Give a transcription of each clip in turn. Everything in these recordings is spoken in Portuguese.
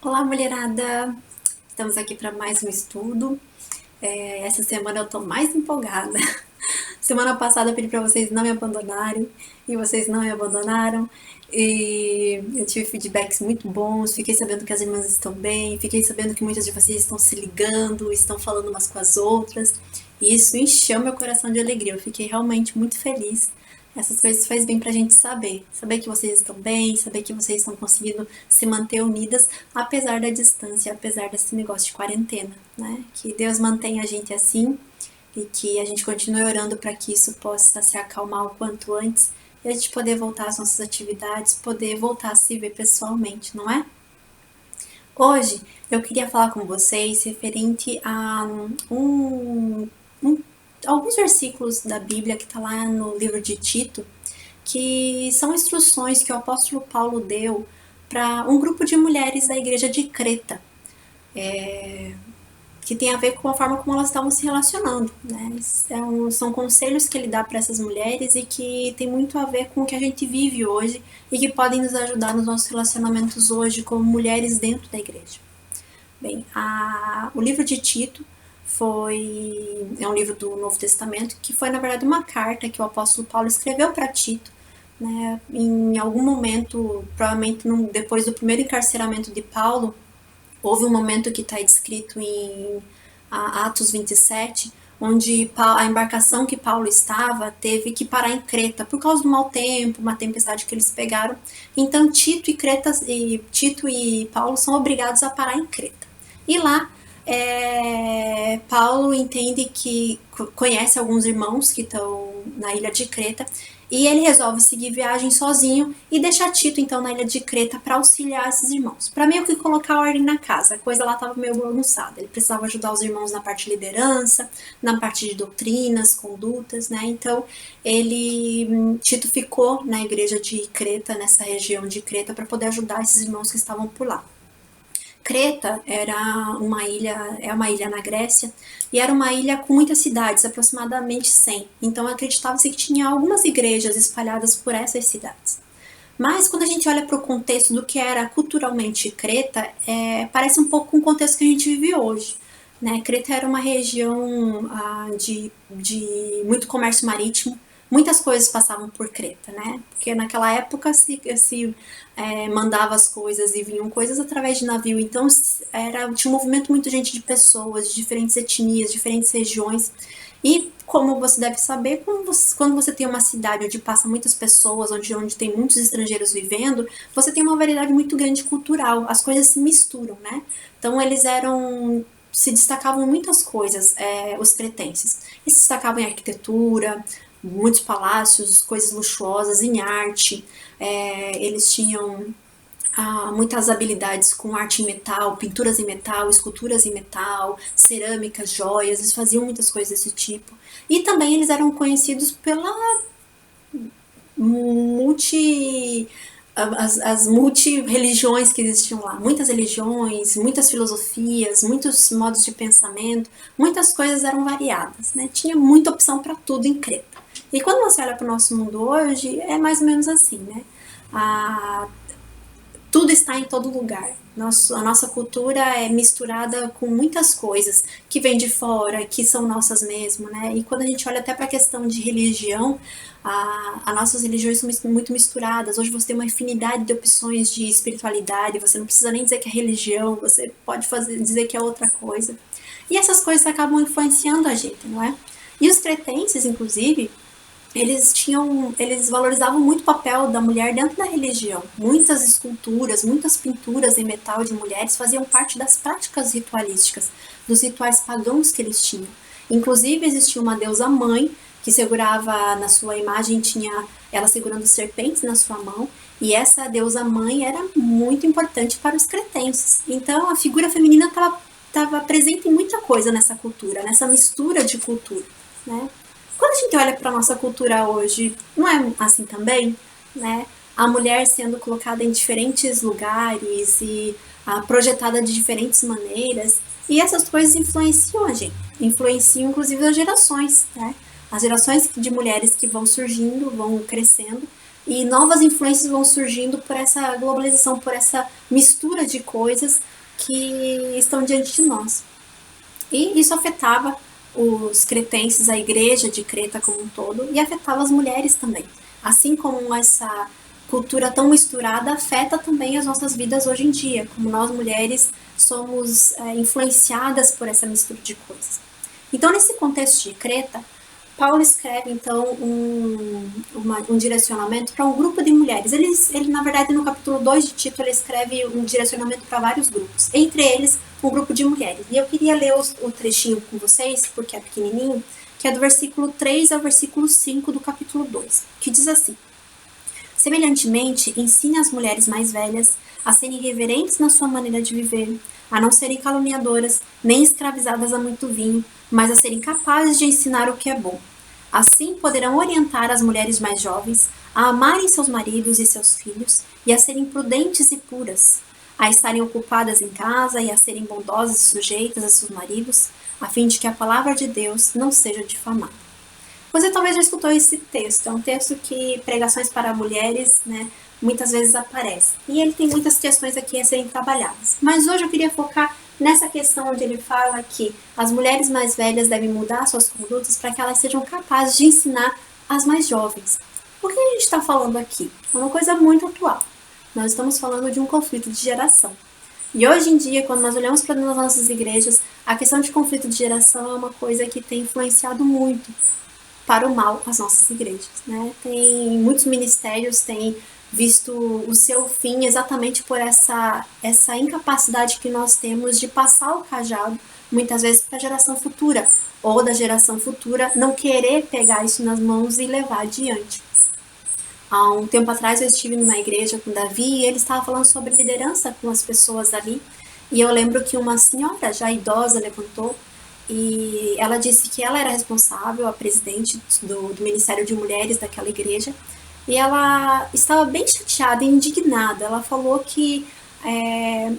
Olá, mulherada! Estamos aqui para mais um estudo. Essa semana eu estou mais empolgada. Semana passada eu pedi para vocês não me abandonarem e vocês não me abandonaram. E eu tive feedbacks muito bons. Fiquei sabendo que as irmãs estão bem. Fiquei sabendo que muitas de vocês estão se ligando, estão falando umas com as outras. E isso encheu meu coração de alegria. Eu fiquei realmente muito feliz. Essas coisas faz bem pra gente saber. Saber que vocês estão bem, saber que vocês estão conseguindo se manter unidas, apesar da distância, apesar desse negócio de quarentena, né? Que Deus mantenha a gente assim e que a gente continue orando para que isso possa se acalmar o quanto antes e a gente poder voltar às nossas atividades, poder voltar a se ver pessoalmente, não é? Hoje eu queria falar com vocês referente a um alguns versículos da Bíblia que está lá no livro de Tito, que são instruções que o apóstolo Paulo deu para um grupo de mulheres da igreja de Creta, que tem a ver com a forma como elas estavam se relacionando, né? São conselhos que ele dá para essas mulheres e que tem muito a ver com o que a gente vive hoje e que podem nos ajudar nos nossos relacionamentos hoje como mulheres dentro da igreja. Bem, o livro de Tito é um livro do Novo Testamento que foi, na verdade, uma carta que o apóstolo Paulo escreveu para Tito, né? Em algum momento, provavelmente depois do primeiro encarceramento de Paulo, houve um momento que está descrito em Atos 27, onde a embarcação que Paulo estava teve que parar em Creta por causa do mau tempo, uma tempestade que eles pegaram. Então Tito e Paulo são obrigados a parar em Creta. E lá Paulo entende que conhece alguns irmãos que estão na ilha de Creta e ele resolve seguir viagem sozinho e deixar Tito então na ilha de Creta para auxiliar esses irmãos. Para meio que colocar ordem na casa, a coisa lá estava meio bagunçada. Ele precisava ajudar os irmãos na parte de liderança, na parte de doutrinas, condutas, né? Então Tito ficou na igreja de Creta, nessa região de Creta, para poder ajudar esses irmãos que estavam por lá. Creta é uma ilha na Grécia, e era uma ilha com muitas cidades, aproximadamente 100. Então acreditava-se que tinha algumas igrejas espalhadas por essas cidades. Mas quando a gente olha para o contexto do que era culturalmente Creta, parece um pouco com o contexto que a gente vive hoje. Né? Creta era uma região de muito comércio marítimo, muitas coisas passavam por Creta, né? Porque naquela época se mandava as coisas e vinham coisas através de navio, então tinha um movimento muito gente de pessoas, de diferentes etnias, diferentes regiões. E como você deve saber, quando você tem uma cidade onde passa muitas pessoas, onde tem muitos estrangeiros vivendo, você tem uma variedade muito grande cultural, as coisas se misturam, né? Então se destacavam muitas coisas, os cretenses. Eles se destacavam em arquitetura, muitos palácios, coisas luxuosas, em arte. Eles tinham muitas habilidades com arte em metal, pinturas em metal, esculturas em metal, cerâmicas, joias, eles faziam muitas coisas desse tipo. E também eles eram conhecidos pela multi as multi-religiões que existiam lá. Muitas religiões, muitas filosofias, muitos modos de pensamento, muitas coisas eram variadas, né? Tinha muita opção para tudo em Creta. E quando você olha para o nosso mundo hoje, é mais ou menos assim, né? Tudo está em todo lugar. A nossa cultura é misturada com muitas coisas que vêm de fora, que são nossas mesmo, né? E quando a gente olha até para a questão de religião, as nossas religiões são muito misturadas. Hoje você tem uma infinidade de opções de espiritualidade, você não precisa nem dizer que é religião, você pode dizer que é outra coisa. E essas coisas acabam influenciando a gente, não é? E os cretenses, inclusive, eles valorizavam muito o papel da mulher dentro da religião. Muitas esculturas, muitas pinturas em metal de mulheres faziam parte das práticas ritualísticas, dos rituais pagãos que eles tinham. Inclusive existia uma deusa mãe que segurava na sua imagem, tinha ela segurando serpentes na sua mão, e essa deusa mãe era muito importante para os cretenses. Então a figura feminina estava presente em muita coisa nessa cultura, nessa mistura de cultura, né? Quando a gente olha para a nossa cultura hoje, não é assim também, né? A mulher sendo colocada em diferentes lugares e projetada de diferentes maneiras, e essas coisas influenciam a gente, influenciam inclusive as gerações, né? As gerações de mulheres que vão surgindo, vão crescendo, e novas influências vão surgindo por essa globalização, por essa mistura de coisas que estão diante de nós. E isso afetava os cretenses, a igreja de Creta como um todo, e afetava as mulheres também. Assim como essa cultura tão misturada afeta também as nossas vidas hoje em dia, como nós mulheres somos influenciadas por essa mistura de coisas. Então, nesse contexto de Creta, Paulo escreve, então, um direcionamento para um grupo de mulheres. Ele, na verdade, no capítulo 2 de Tito, ele escreve um direcionamento para vários grupos, entre eles, um grupo de mulheres. E eu queria ler o trechinho com vocês, porque é pequenininho, que é do versículo 3 ao versículo 5 do capítulo 2, que diz assim: semelhantemente, ensine as mulheres mais velhas a serem reverentes na sua maneira de viver, a não serem caluniadoras, nem escravizadas a muito vinho, mas a serem capazes de ensinar o que é bom. Assim poderão orientar as mulheres mais jovens a amarem seus maridos e seus filhos e a serem prudentes e puras, a estarem ocupadas em casa e a serem bondosas e sujeitas a seus maridos, a fim de que a palavra de Deus não seja difamada. Você talvez já escutou esse texto, é um texto que pregações para mulheres, né, muitas vezes aparece. E ele tem muitas questões aqui a serem trabalhadas. Mas hoje eu queria focar nessa questão onde ele fala que as mulheres mais velhas devem mudar suas condutas para que elas sejam capazes de ensinar as mais jovens. Por que a gente está falando aqui? É uma coisa muito atual. Nós estamos falando de um conflito de geração. E hoje em dia, quando nós olhamos para as nossas igrejas, a questão de conflito de geração é uma coisa que tem influenciado muito para o mal as nossas igrejas, né? Tem muitos ministérios têm visto o seu fim exatamente por essa incapacidade que nós temos de passar o cajado, muitas vezes, para a geração futura, ou da geração futura não querer pegar isso nas mãos e levar adiante. Há um tempo atrás eu estive numa igreja com Davi e ele estava falando sobre liderança com as pessoas ali, e eu lembro que uma senhora já idosa levantou e ela disse que ela era responsável, a presidente do Ministério de Mulheres daquela igreja, e ela estava bem chateada e indignada. Ela falou que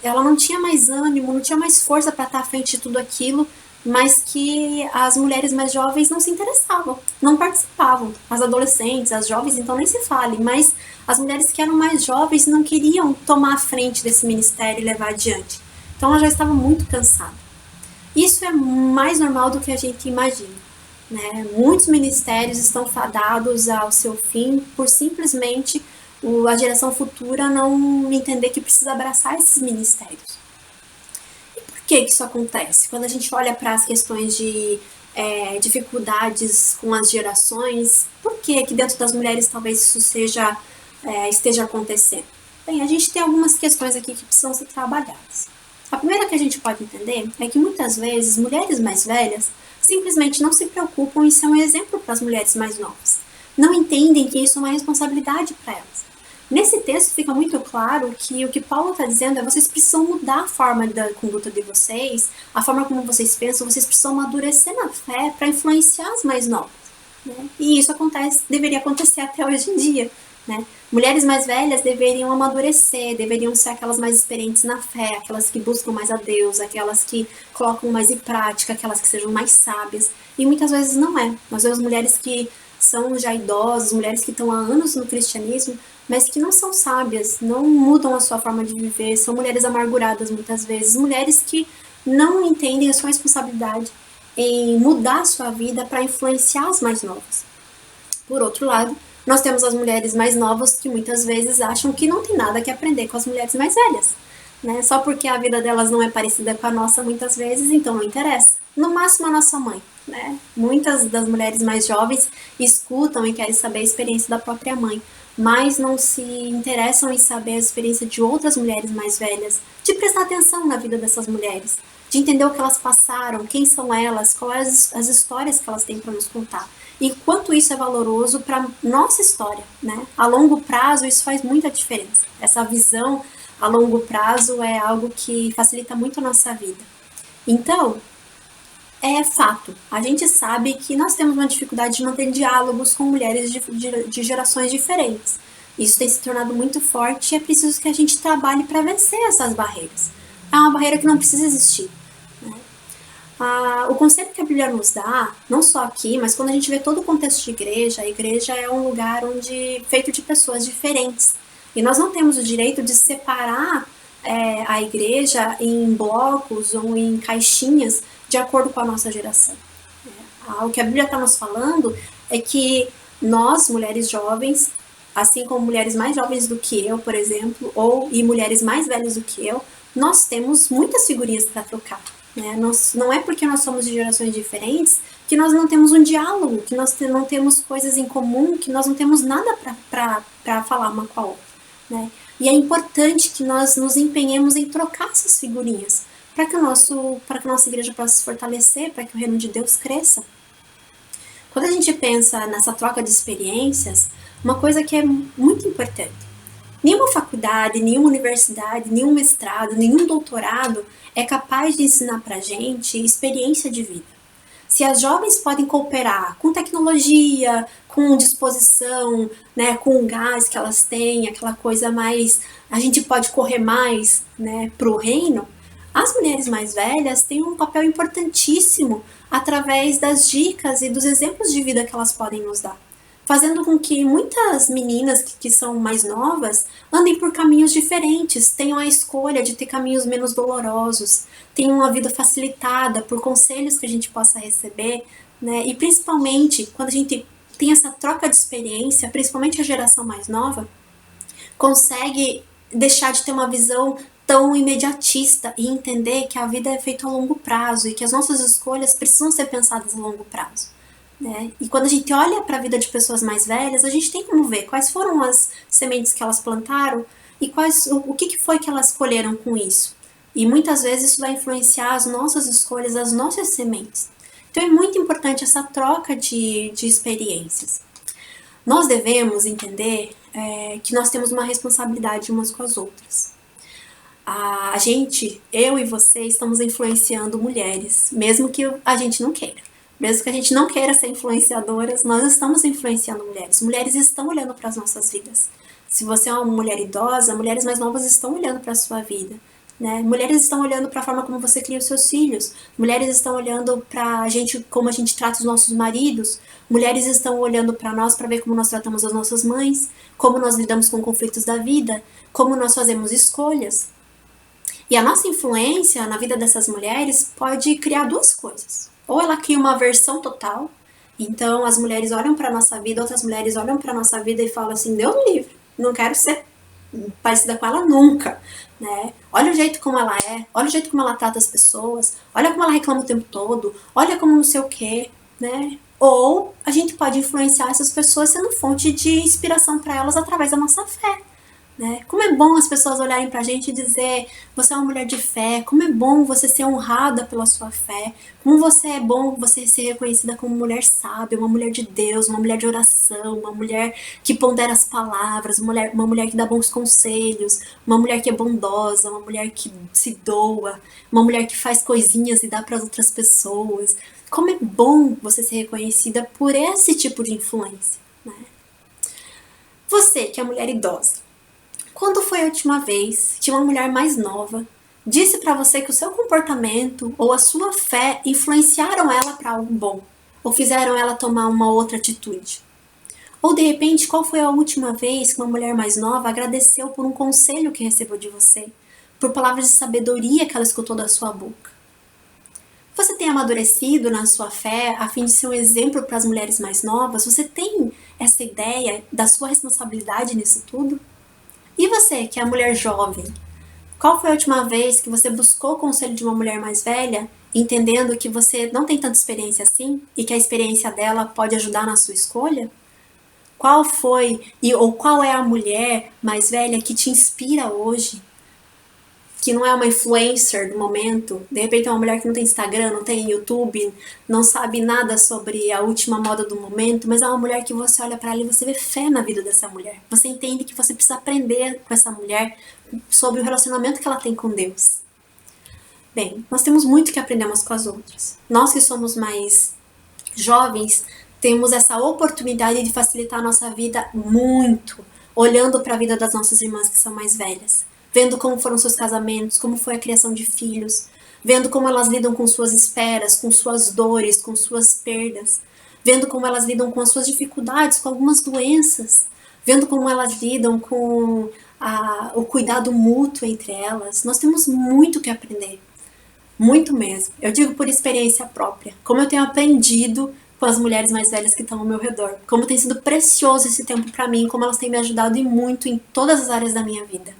ela não tinha mais ânimo, não tinha mais força para estar à frente de tudo aquilo, mas que as mulheres mais jovens não se interessavam, não participavam. As adolescentes, as jovens, então nem se fale, mas as mulheres que eram mais jovens não queriam tomar a frente desse ministério e levar adiante. Então ela já estava muito cansada. Isso é mais normal do que a gente imagina, né? Muitos ministérios estão fadados ao seu fim por simplesmente a geração futura não entender que precisa abraçar esses ministérios. E por que isso acontece? Quando a gente olha para as questões de dificuldades com as gerações, por que dentro das mulheres talvez isso esteja acontecendo? Bem, a gente tem algumas questões aqui que precisam ser trabalhadas. A primeira que a gente pode entender é que muitas vezes mulheres mais velhas simplesmente não se preocupam em ser um exemplo para as mulheres mais novas. Não entendem que isso é uma responsabilidade para elas. Nesse texto fica muito claro que o que Paulo está dizendo é: vocês precisam mudar a forma da conduta de vocês, a forma como vocês pensam, vocês precisam amadurecer na fé para influenciar as mais novas. Né? E isso deveria acontecer até hoje em dia. Né? Mulheres mais velhas deveriam amadurecer, deveriam ser aquelas mais experientes na fé, aquelas que buscam mais a Deus, aquelas que colocam mais em prática, aquelas que sejam mais sábias. E muitas vezes não é. Nós vemos mulheres que são já idosas, mulheres que estão há anos no cristianismo, mas que não são sábias, não mudam a sua forma de viver, são mulheres amarguradas muitas vezes, mulheres que não entendem a sua responsabilidade em mudar a sua vida para influenciar as mais novas. Por outro lado, nós temos as mulheres mais novas que muitas vezes acham que não tem nada que aprender com as mulheres mais velhas, né? Só porque a vida delas não é parecida com a nossa muitas vezes, então não interessa. No máximo a nossa mãe, né? Muitas das mulheres mais jovens escutam e querem saber a experiência da própria mãe, mas não se interessam em saber a experiência de outras mulheres mais velhas, de prestar atenção na vida dessas mulheres, de entender o que elas passaram, quem são elas, quais as histórias que elas têm para nos contar. E quanto isso é valoroso para nossa história, né? A longo prazo isso faz muita diferença. Essa visão a longo prazo é algo que facilita muito a nossa vida. Então, é fato. A gente sabe que nós temos uma dificuldade de manter diálogos com mulheres de gerações diferentes. Isso tem se tornado muito forte e é preciso que a gente trabalhe para vencer essas barreiras. É uma barreira que não precisa existir. Né? O conselho que a Bíblia nos dá, não só aqui, mas quando a gente vê todo o contexto de igreja, a igreja é um lugar feito de pessoas diferentes. E nós não temos o direito de separar a igreja em blocos ou em caixinhas de acordo com a nossa geração. O que a Bíblia está nos falando é que nós, mulheres jovens, assim como mulheres mais jovens do que eu, por exemplo, e mulheres mais velhas do que eu, nós temos muitas figurinhas para trocar. Né? Não é porque nós somos de gerações diferentes que nós não temos um diálogo, que nós não temos coisas em comum, que nós não temos nada para falar uma com a outra. Né? E é importante que nós nos empenhemos em trocar essas figurinhas, para que a nossa igreja possa se fortalecer, para que o reino de Deus cresça. Quando a gente pensa nessa troca de experiências, uma coisa que é muito importante: nenhuma faculdade, nenhuma universidade, nenhum mestrado, nenhum doutorado é capaz de ensinar pra gente experiência de vida. Se as jovens podem cooperar com tecnologia, com disposição, né, com o gás que elas têm, aquela coisa mais, a gente pode correr mais, né, pro reino, as mulheres mais velhas têm um papel importantíssimo através das dicas e dos exemplos de vida que elas podem nos dar, fazendo com que muitas meninas que são mais novas andem por caminhos diferentes, tenham a escolha de ter caminhos menos dolorosos, tenham uma vida facilitada por conselhos que a gente possa receber, né? E principalmente quando a gente tem essa troca de experiência, principalmente a geração mais nova, consegue deixar de ter uma visão tão imediatista e entender que a vida é feita a longo prazo e que as nossas escolhas precisam ser pensadas a longo prazo. Né? E quando a gente olha para a vida de pessoas mais velhas, a gente tem como ver quais foram as sementes que elas plantaram e o que foi que elas colheram com isso. E muitas vezes isso vai influenciar as nossas escolhas, as nossas sementes. Então é muito importante essa troca de experiências. Nós devemos entender que nós temos uma responsabilidade umas com as outras. A gente, eu e você, estamos influenciando mulheres, mesmo que a gente não queira. Mesmo que a gente não queira ser influenciadoras, nós estamos influenciando mulheres. Mulheres estão olhando para as nossas vidas. Se você é uma mulher idosa, mulheres mais novas estão olhando para a sua vida. Né? Mulheres estão olhando para a forma como você cria os seus filhos. Mulheres estão olhando para a gente, como a gente trata os nossos maridos. Mulheres estão olhando para nós para ver como nós tratamos as nossas mães, como nós lidamos com conflitos da vida, como nós fazemos escolhas. E a nossa influência na vida dessas mulheres pode criar duas coisas. Ou ela cria uma aversão total, então as mulheres olham para a nossa vida, outras mulheres olham para a nossa vida e falam assim: Deus me livre, não quero ser parecida com ela nunca. Né? Olha o jeito como ela é, olha o jeito como ela trata as pessoas, olha como ela reclama o tempo todo, olha como não sei o que. Né? Ou a gente pode influenciar essas pessoas sendo fonte de inspiração para elas através da nossa fé. Né? Como é bom as pessoas olharem pra gente e dizer: você é uma mulher de fé, como é bom você ser honrada pela sua fé, como você é bom você ser reconhecida como mulher sábia, uma mulher de Deus, uma mulher de oração, uma mulher que pondera as palavras, uma mulher que dá bons conselhos, uma mulher que é bondosa, uma mulher que se doa, uma mulher que faz coisinhas e dá para outras pessoas. Como é bom você ser reconhecida por esse tipo de influência. Né? Você que é mulher idosa, quando foi a última vez que uma mulher mais nova disse para você que o seu comportamento ou a sua fé influenciaram ela para algo bom, ou fizeram ela tomar uma outra atitude? Ou de repente, qual foi a última vez que uma mulher mais nova agradeceu por um conselho que recebeu de você, por palavras de sabedoria que ela escutou da sua boca? Você tem amadurecido na sua fé a fim de ser um exemplo para as mulheres mais novas? Você tem essa ideia da sua responsabilidade nisso tudo? E você, que é a mulher jovem, qual foi a última vez que você buscou o conselho de uma mulher mais velha, entendendo que você não tem tanta experiência assim e que a experiência dela pode ajudar na sua escolha? Qual foi ou qual é a mulher mais velha que te inspira hoje? Que não é uma influencer do momento, de repente é uma mulher que não tem Instagram, não tem YouTube, não sabe nada sobre a última moda do momento, mas é uma mulher que você olha para ela e você vê fé na vida dessa mulher. Você entende que você precisa aprender com essa mulher sobre o relacionamento que ela tem com Deus. Bem, nós temos muito que aprender umas com as outras. Nós que somos mais jovens, temos essa oportunidade de facilitar a nossa vida muito, olhando para a vida das nossas irmãs que são mais velhas. Vendo como foram seus casamentos, como foi a criação de filhos, vendo como elas lidam com suas esperas, com suas dores, com suas perdas, vendo como elas lidam com as suas dificuldades, com algumas doenças, vendo como elas lidam com o cuidado mútuo entre elas. Nós temos muito que aprender, muito mesmo. Eu digo por experiência própria, como eu tenho aprendido com as mulheres mais velhas que estão ao meu redor, como tem sido precioso esse tempo para mim, como elas têm me ajudado e muito em todas as áreas da minha vida.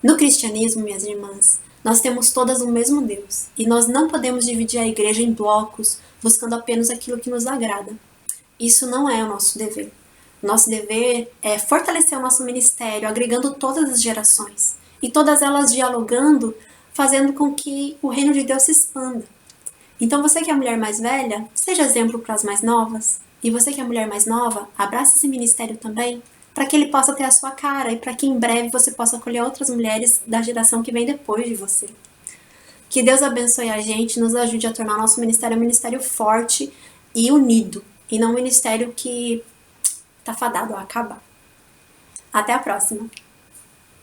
No cristianismo, minhas irmãs, nós temos todas o mesmo Deus e nós não podemos dividir a igreja em blocos, buscando apenas aquilo que nos agrada. Isso não é o nosso dever. Nosso dever é fortalecer o nosso ministério, agregando todas as gerações e todas elas dialogando, fazendo com que o reino de Deus se expanda. Então você que é a mulher mais velha, seja exemplo para as mais novas. E você que é a mulher mais nova, abrace esse ministério também, para que ele possa ter a sua cara e para que em breve você possa acolher outras mulheres da geração que vem depois de você. Que Deus abençoe a gente, nos ajude a tornar nosso ministério um ministério forte e unido, e não um ministério que está fadado a acabar. Até a próxima!